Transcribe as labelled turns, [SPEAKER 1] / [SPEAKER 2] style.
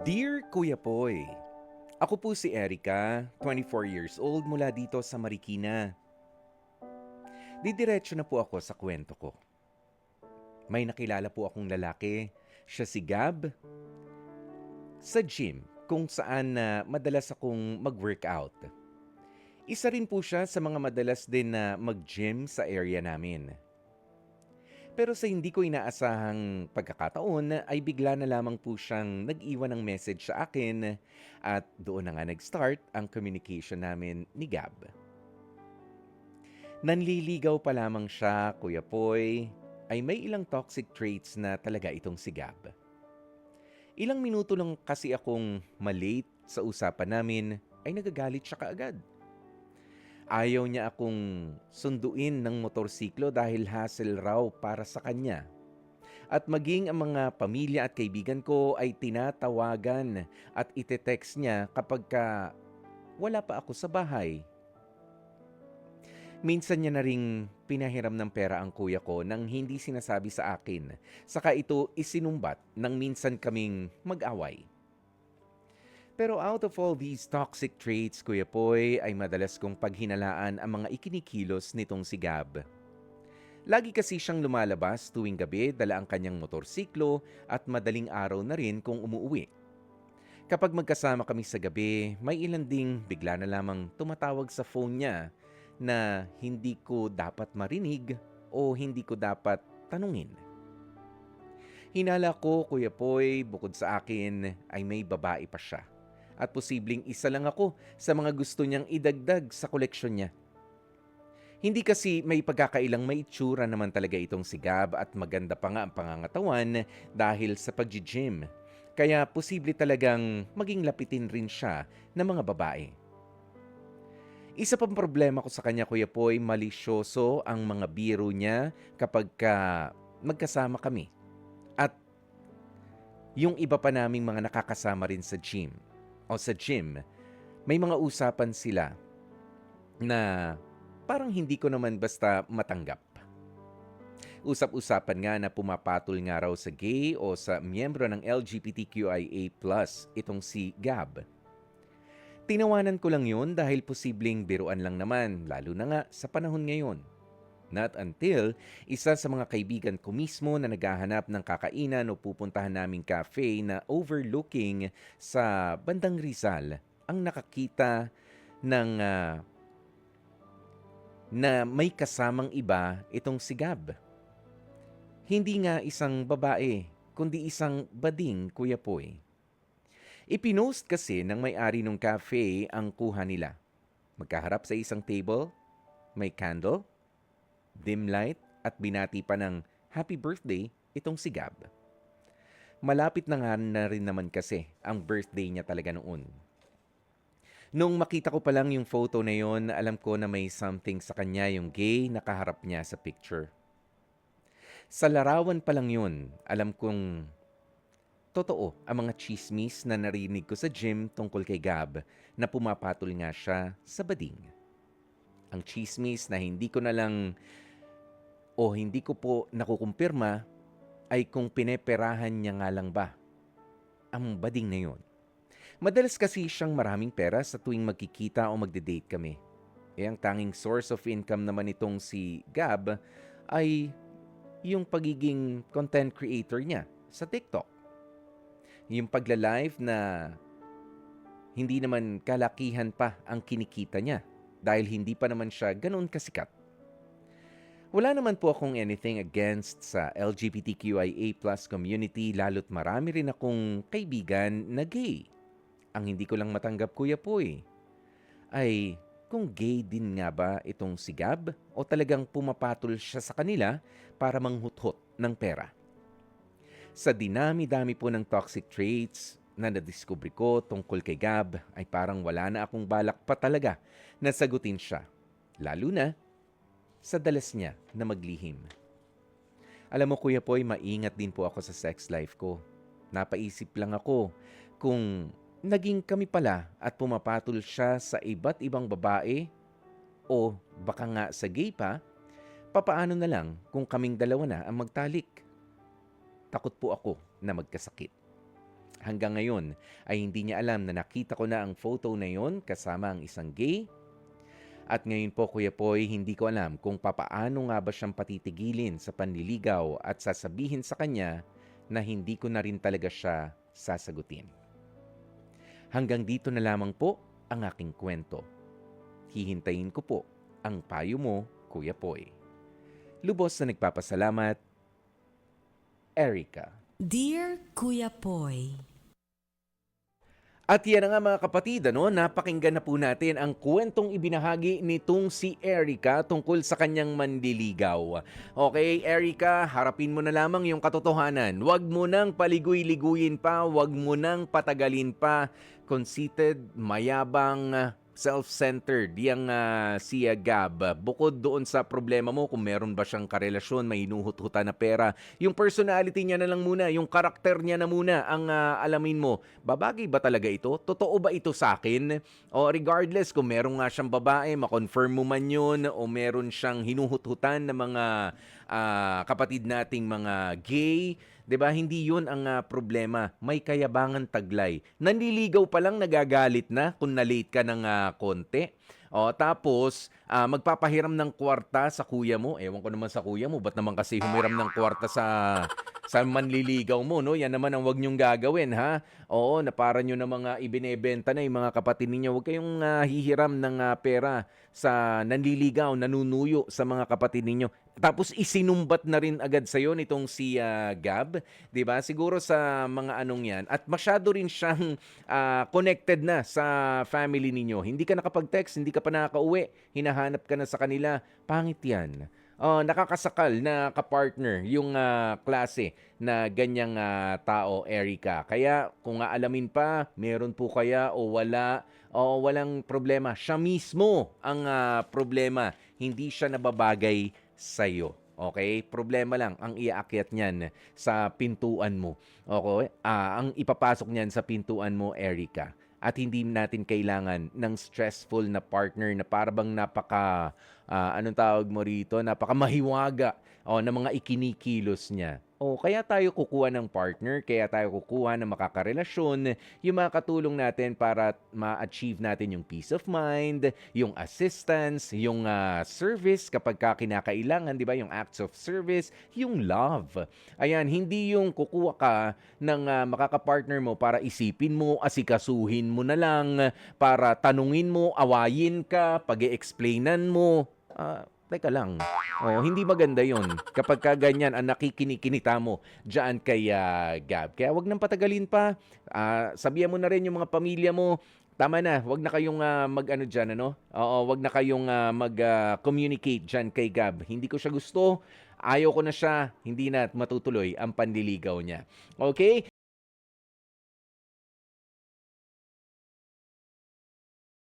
[SPEAKER 1] Dear Kuya Poy, ako po si Erica, 24 years old mula dito sa Marikina. Didiretso na po ako sa kwento ko. May nakilala po akong lalaki, siya si Gab, sa gym kung saan na madalas akong mag-workout. Isa rin po siya sa mga madalas din na mag-gym sa area namin. Pero sa hindi ko inaasahang pagkakataon ay bigla na lamang po siyang nag-iwan ng message sa akin at doon na nga nag-start ang communication namin ni Gab. Nanliligaw pa lamang siya, Kuya Poy, ay may ilang toxic traits na talaga itong si Gab. Ilang minuto lang kasi akong malate sa usapan namin ay nagagalit siya kaagad. Ayaw niya akong sunduin ng motorsiklo dahil hassle raw para sa kanya. At maging ang mga pamilya at kaibigan ko ay tinatawagan at ite-text niya kapag wala pa ako sa bahay. Minsan niya na ring pinahiram ng pera ang kuya ko nang hindi sinasabi sa akin. Saka ito isinumbat nang minsan kaming mag-away. Pero out of all these toxic traits, Kuya Poy, ay madalas kong paghinalaan ang mga ikinikilos nitong si Gab. Lagi kasi siyang lumalabas tuwing gabi, dala ang kanyang motorsiklo at madaling araw na rin kung umuuwi. Kapag magkasama kami sa gabi, may ilan ding bigla na lamang tumatawag sa phone niya na hindi ko dapat marinig o hindi ko dapat tanungin. Hinala ko, Kuya Poy, bukod sa akin ay may babae pa siya. At posibleng isa lang ako sa mga gusto niyang idagdag sa koleksyon niya. Hindi kasi may pagkakailang may itsura naman talaga itong si Gab at maganda pa nga ang pangangatawan dahil sa pag-gym. Kaya posible talagang maging lapitin rin siya ng mga babae. Isa pang problema ko sa kanya, Kuya Poy, malisyoso ang mga biro niya kapag magkasama kami. At yung iba pa naming mga nakakasama rin sa gym o sa gym, may mga usapan sila na parang hindi ko naman basta matanggap. Usap-usapan nga na pumapatol nga raw sa gay o sa miyembro ng LGBTQIA+, itong si Gab. Tinawanan ko lang yun dahil posibleng biruan lang naman, lalo na nga sa panahon ngayon. Not until isa sa mga kaibigan ko mismo na naghahanap ng kakainan o pupuntahan naming cafe na overlooking sa bandang Rizal ang nakakita ng na may kasamang iba itong si Gab. Hindi nga isang babae, kundi isang bading, Kuya Poy. Ipinost kasi ng may-ari ng cafe ang kuha nila. Magkaharap sa isang table, may candle, dim light at binati pa ng happy birthday itong si Gab. Malapit na nga na rin naman kasi ang birthday niya talaga noon. Nung makita ko pa lang yung photo na yon, alam ko na may something sa kanya yung gay na kaharap niya sa picture. Sa larawan pa lang yun, alam kong totoo ang mga chismis na narinig ko sa gym tungkol kay Gab na pumapatol nga siya sa bading. Ang chismis na hindi ko na lang o hindi ko po nakukumpirma ay kung pineperahan niya nga lang ba ang bading na yon. Madalas kasi siyang maraming pera sa tuwing magkikita o magde-date kami. Ang tanging source of income naman itong si Gab ay yung pagiging content creator niya sa TikTok. Yung pagla-live na hindi naman kalakihan pa ang kinikita niya dahil hindi pa naman siya ganoon kasikat. Wala naman po akong anything against sa LGBTQIA+ community lalo't marami rin akong kaibigan na gay. Ang hindi ko lang matanggap, Kuya Poy, ay kung gay din nga ba itong si Gab o talagang pumapatol siya sa kanila para manghuthot ng pera. Sa dinami-dami po ng toxic traits na nadiskubre ko tungkol kay Gab ay parang wala na akong balak pa talaga na sagutin siya. Lalo na sa dalas niya na maglihim. Alam mo, Kuya Poy, maingat din po ako sa sex life ko. Napaisip lang ako kung naging kami pala at pumapatol siya sa iba't ibang babae o baka nga sa gay pa, papaano na lang kung kaming dalawa na ang magtalik? Takot po ako na magkasakit. Hanggang ngayon ay hindi niya alam na nakita ko na ang photo na yon kasama ang isang gay. At ngayon po, Kuya Poy, hindi ko alam kung papaano nga ba siyang patitigilin sa panliligaw at sasabihin sa kanya na hindi ko na rin talaga siya sasagutin. Hanggang dito na lamang po ang aking kwento. Hihintayin ko po ang payo mo, Kuya Poy. Lubos na nagpapasalamat, Erica.
[SPEAKER 2] Dear Kuya Poy,
[SPEAKER 1] At yan na nga mga kapatid, napakinggan na po natin ang kwentong ibinahagi nitong si Erica tungkol sa kanyang manliligaw. Okay, Erica, harapin mo na lamang yung katotohanan. Huwag mo nang paligoy-liguyin pa, huwag mo nang patagalin pa. Conceited, mayabang, self-centered, yang si Gab. Bukod doon sa problema mo kung meron ba siyang karelasyon, may hinuhut-hutan na pera, yung personality niya na lang muna, yung karakter niya na muna ang alamin mo. Babagay ba talaga ito? Totoo ba ito sa akin? O regardless kung meron nga siyang babae, makonfirm mo man yun, o meron siyang hinuhut-hutan na mga kapatid nating mga gay, 'di ba? Hindi 'yun ang problema. May kayabangan taglay. Nanliligaw pa lang nagagalit na kung na-late ka ng konti. O tapos magpapahiram ng kwarta sa kuya mo. Ewan ko naman sa kuya mo, ba't naman kasi humiram ng kwarta sa manliligaw mo, no? Yan naman ang wag niyong gagawin, ha? Oo, na para niyo na mga ibinebenta na yung mga kapatid ninyo. Huwag kayong hihiram ng pera sa nanliligaw, nanunuyo sa mga kapatid ninyo. Tapos isinumbat na rin agad sa iyo nitong si Gab, 'di ba? Siguro sa mga anong 'yan at masyado rin siyang connected na sa family ninyo. Hindi ka nakapag-text, hindi ka pa nakakauwi, hinahanap ka na sa kanila. Pangit 'yan. Nakakasakal na kapartner yung klase na ganyang tao, Erica. Kaya kung aalamin pa, meron po kaya o wala, o walang problema. Siya mismo ang problema. Hindi siya nababagay sa'yo. Okay? Problema lang ang iaakyat niyan sa pintuan mo. Okay? Ang ipapasok niyan sa pintuan mo, Erica. At hindi natin kailangan ng stressful na partner na parang anong tawag mo rito, napaka mahiwaga na mga ikinikilos niya. Kaya tayo kukuha ng partner, kaya tayo kukuha ng makakarelasyon, yung mga katulong natin para ma-achieve natin yung peace of mind, yung assistance, yung service kapag kinakailangan, di ba? Yung acts of service, yung love. Ayan, hindi yung kukuha ka ng makakapartner mo para isipin mo, asikasuhin mo na lang, para tanungin mo, awayin ka, pag-e-explainan mo. Teka lang. Hindi maganda yon kapag ganyan ang nakikinikinita mo dyan kay Gab. Kaya wag nang patagalin pa. Sabihan mo na rin yung mga pamilya mo. Tama na, wag na kayong mag-ano dyan, ano? Oo, wag na kayong mag-communicate dyan kay Gab. Hindi ko siya gusto. Ayaw ko na siya, hindi na matutuloy ang panliligaw niya. Okay?